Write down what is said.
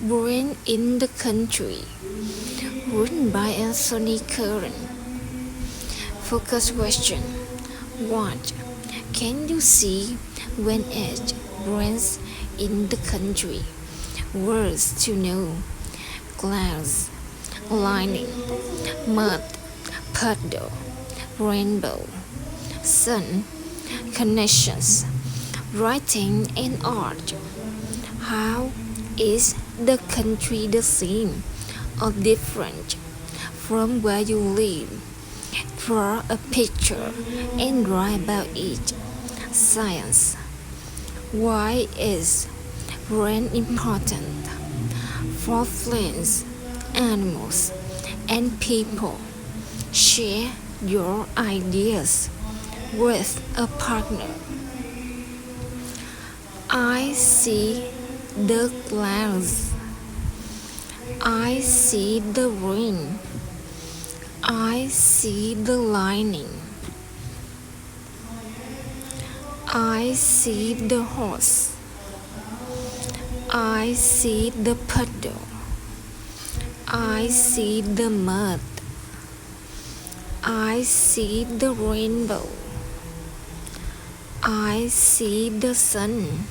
Born in the country, written by Anthony Curran. Focus question. What can you see when it rains in the country? Words to know. Clouds, lightning, mud, puddle, rainbow, sun, connections, writing and art. How is the country the same or different from where you live? Draw a picture and write about it. Science. Why is rain important? For plants, animals, and people. Share your ideas with a partner. I see the clouds. I see the rain. I see the lightning. I see the horse. I see the puddle. I see the mud. I see the rainbow. I see the sun.